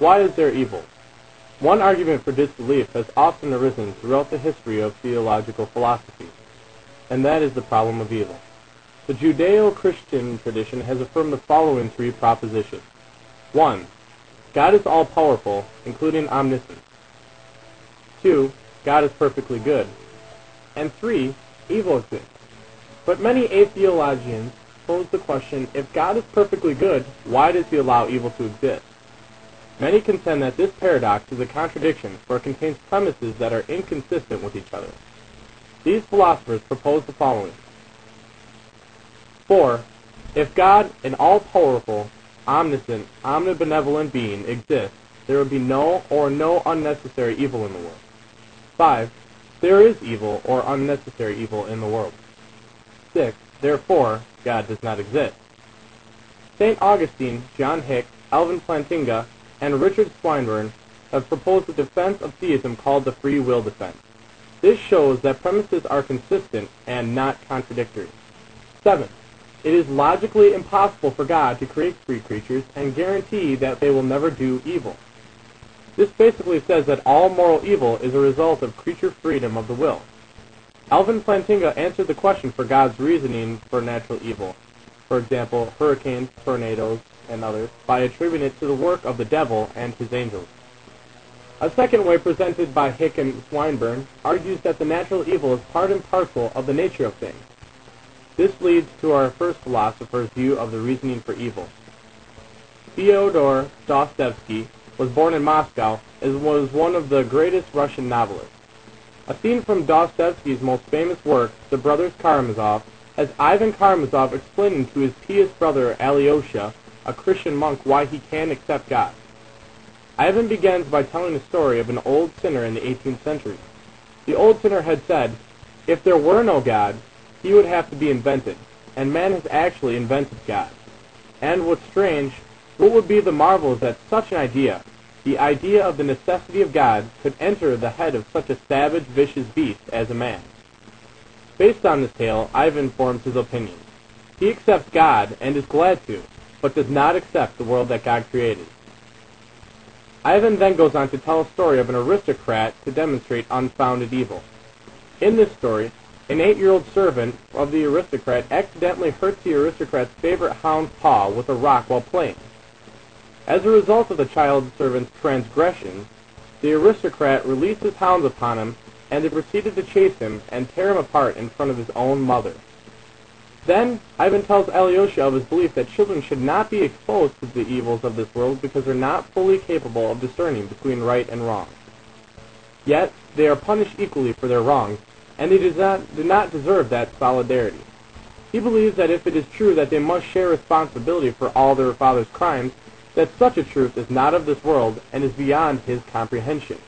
why is there evil? One argument for disbelief has often arisen throughout the history of theological philosophy, and that is the problem of evil. The Judeo-Christian tradition has affirmed the following three propositions. 1. God is all-powerful, including omniscience. 2. God is perfectly good. And 3. Evil exists. But many atheologians pose the question, if God is perfectly good, why does he allow evil to exist? Many contend that this paradox is a contradiction, for it contains premises that are inconsistent with each other. These philosophers propose the following. 4. If God, an all-powerful, omniscient, omnibenevolent being, exists, there would be no unnecessary evil in the world. 5. There is evil or unnecessary evil in the world. 6. Therefore, God does not exist. St. Augustine, John Hick, Alvin Plantinga, and Richard Swinburne have proposed a defense of theism called the free will defense. This shows that premises are consistent and not contradictory. 7. It is logically impossible for God to create free creatures and guarantee that they will never do evil. This basically says that all moral evil is a result of creature freedom of the will. Alvin Plantinga answered the question for God's reasoning for natural evil, for example, hurricanes, tornadoes, and others, by attributing it to the work of the devil and his angels. A second way presented by Hick and Swinburne argues that the natural evil is part and parcel of the nature of things. This leads to our first philosopher's view of the reasoning for evil. Fyodor Dostoevsky was born in Moscow and was one of the greatest Russian novelists. A scene from Dostoevsky's most famous work, The Brothers Karamazov, has Ivan Karamazov explaining to his pious brother Alyosha, a Christian monk, why he can't accept God. Ivan begins by telling a story of an old sinner in the 18th century. The old sinner had said, if there were no God, he would have to be invented, and man has actually invented God. And what's strange, what would be the marvel is that such an idea, the idea of the necessity of God, could enter the head of such a savage, vicious beast as a man. Based on this tale, Ivan forms his opinion. He accepts God and is glad to, but does not accept the world that God created. Ivan then goes on to tell a story of an aristocrat to demonstrate unfounded evil. In this story, an 8-year-old servant of the aristocrat accidentally hurts the aristocrat's favorite hound's paw with a rock while playing. As a result of the child servant's transgression, the aristocrat released his hounds upon him, and they proceeded to chase him and tear him apart in front of his own mother. Then, Ivan tells Alyosha of his belief that children should not be exposed to the evils of this world because they are not fully capable of discerning between right and wrong. Yet, they are punished equally for their wrongs, and they do not deserve that solidarity. He believes that if it is true that they must share responsibility for all their father's crimes, that such a truth is not of this world and is beyond his comprehension.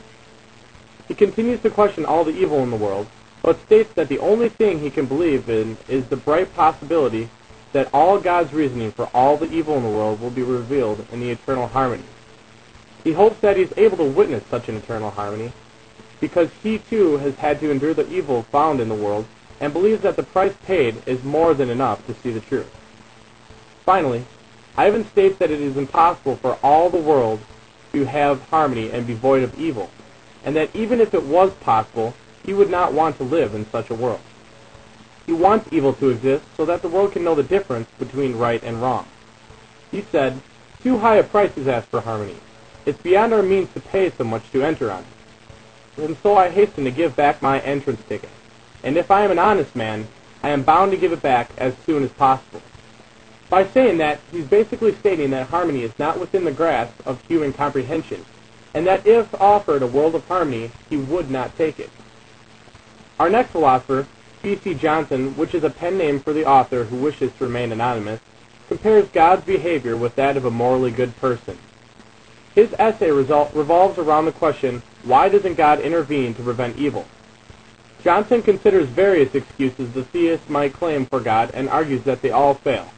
He continues to question all the evil in the world, but states that the only thing he can believe in is the bright possibility that all God's reasoning for all the evil in the world will be revealed in the eternal harmony. He hopes that he is able to witness such an eternal harmony, because he too has had to endure the evil found in the world, and believes that the price paid is more than enough to see the truth. Finally, Ivan states that it is impossible for all the world to have harmony and be void of evil, and that even if it was possible, he would not want to live in such a world. He wants evil to exist so that the world can know the difference between right and wrong. He said, too high a price is asked for harmony. It's beyond our means to pay so much to enter on it. And so I hasten to give back my entrance ticket. And if I am an honest man, I am bound to give it back as soon as possible. By saying that, he's basically stating that harmony is not within the grasp of human comprehension, and that if offered a world of harmony, he would not take it. Our next philosopher, B.C. Johnson, which is a pen name for the author who wishes to remain anonymous, compares God's behavior with that of a morally good person. His essay revolves around the question, why doesn't God intervene to prevent evil? Johnson considers various excuses the theist might claim for God and argues that they all fail.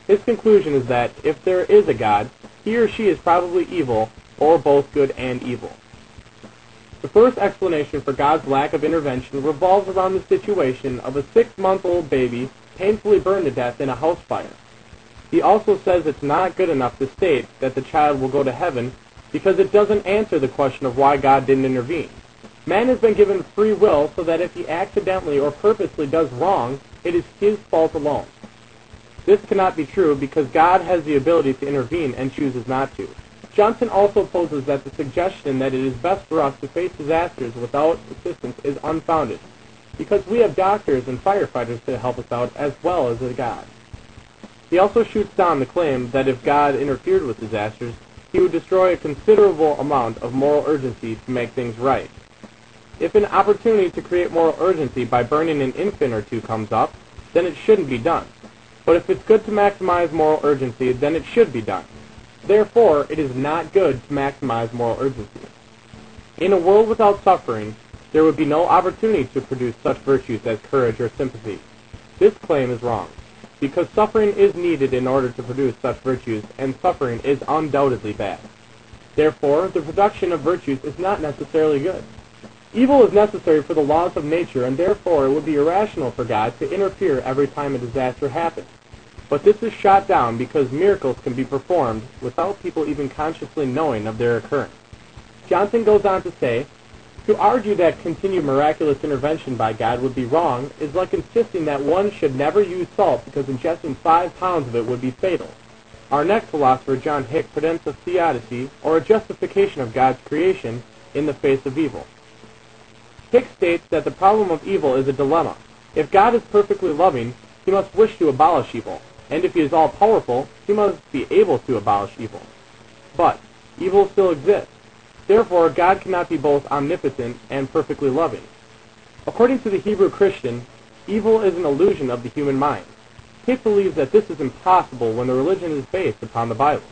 His conclusion is that if there is a God, he or she is probably evil, or both good and evil. The first explanation for God's lack of intervention revolves around the situation of a 6-month-old baby painfully burned to death in a house fire. He also says it's not good enough to state that the child will go to heaven because it doesn't answer the question of why God didn't intervene. Man has been given free will so that if he accidentally or purposely does wrong, it is his fault alone. This cannot be true because God has the ability to intervene and chooses not to. Johnson also poses that the suggestion that it is best for us to face disasters without assistance is unfounded, because we have doctors and firefighters to help us out as well as a God. He also shoots down the claim that if God interfered with disasters, he would destroy a considerable amount of moral urgency to make things right. If an opportunity to create moral urgency by burning an infant or two comes up, then it shouldn't be done. But if it's good to maximize moral urgency, then it should be done. Therefore, it is not good to maximize moral urgency. In a world without suffering, there would be no opportunity to produce such virtues as courage or sympathy. This claim is wrong, because suffering is needed in order to produce such virtues, and suffering is undoubtedly bad. Therefore, the production of virtues is not necessarily good. Evil is necessary for the laws of nature, and therefore it would be irrational for God to interfere every time a disaster happens. But this is shot down because miracles can be performed without people even consciously knowing of their occurrence. Johnson goes on to say, to argue that continued miraculous intervention by God would be wrong is like insisting that one should never use salt because ingesting 5 pounds of it would be fatal. Our next philosopher, John Hick, presents a theodicy, or a justification of God's creation, in the face of evil. Hick states that the problem of evil is a dilemma. If God is perfectly loving, he must wish to abolish evil, and if he is all-powerful, he must be able to abolish evil. But evil still exists. Therefore, God cannot be both omnipotent and perfectly loving. According to the Hebrew Christian, evil is an illusion of the human mind. Hick believes that this is impossible when the religion is based upon the Bible.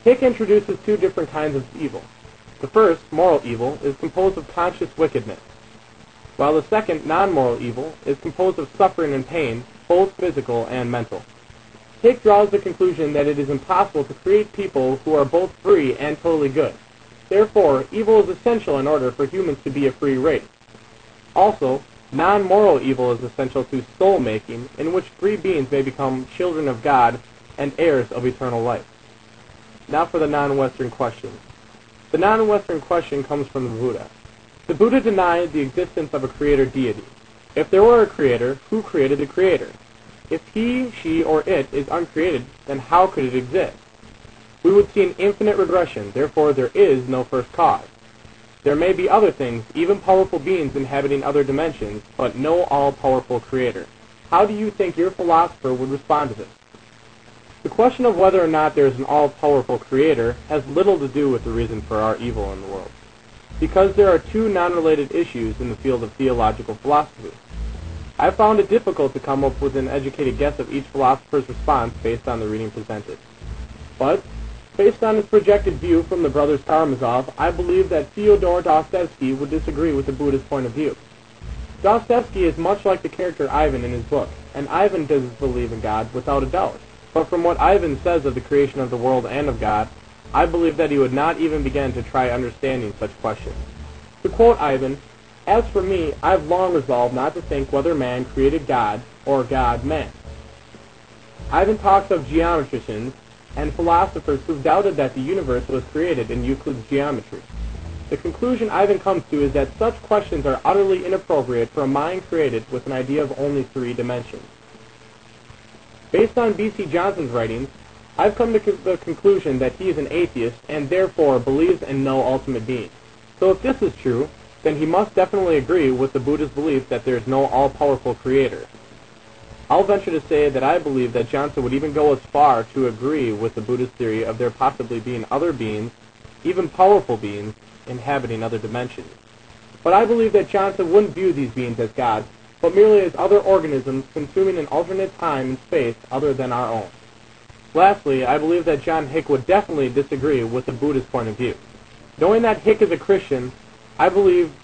Hick introduces 2 different kinds of evil. The first, moral evil, is composed of conscious wickedness, while the second, non-moral evil, is composed of suffering and pain, both physical and mental. Hick draws the conclusion that it is impossible to create people who are both free and totally good. Therefore, evil is essential in order for humans to be a free race. Also, non-moral evil is essential to soul-making, in which free beings may become children of God and heirs of eternal life. Now for the non-Western question. The non-Western question comes from the Buddha. The Buddha denied the existence of a creator deity. If there were a creator, who created the creator? If he, she, or it is uncreated, then how could it exist? We would see an infinite regression, therefore there is no first cause. There may be other things, even powerful beings inhabiting other dimensions, but no all-powerful creator. How do you think your philosopher would respond to this? The question of whether or not there is an all-powerful creator has little to do with the reason for our evil in the world, because there are 2 non-related issues in the field of theological philosophy. I found it difficult to come up with an educated guess of each philosopher's response based on the reading presented. But, based on his projected view from the brothers Karamazov, I believe that Fyodor Dostoevsky would disagree with the Buddhist point of view. Dostoevsky is much like the character Ivan in his book, and Ivan does believe in God without a doubt. But from what Ivan says of the creation of the world and of God, I believe that he would not even begin to try understanding such questions. To quote Ivan, "As for me, I've long resolved not to think whether man created God or God man." Ivan talks of geometricians and philosophers who've doubted that the universe was created in Euclid's geometry. The conclusion Ivan comes to is that such questions are utterly inappropriate for a mind created with an idea of only 3 dimensions. Based on B.C. Johnson's writings, I've come to the conclusion that he is an atheist and therefore believes in no ultimate being. So if this is true, then he must definitely agree with the Buddhist belief that there is no all-powerful creator. I'll venture to say that I believe that Johnson would even go as far to agree with the Buddhist theory of there possibly being other beings, even powerful beings, inhabiting other dimensions. But I believe that Johnson wouldn't view these beings as gods, but merely as other organisms consuming an alternate time and space other than our own. Lastly, I believe that John Hick would definitely disagree with the Buddhist point of view. Knowing that Hick is a Christian, I believe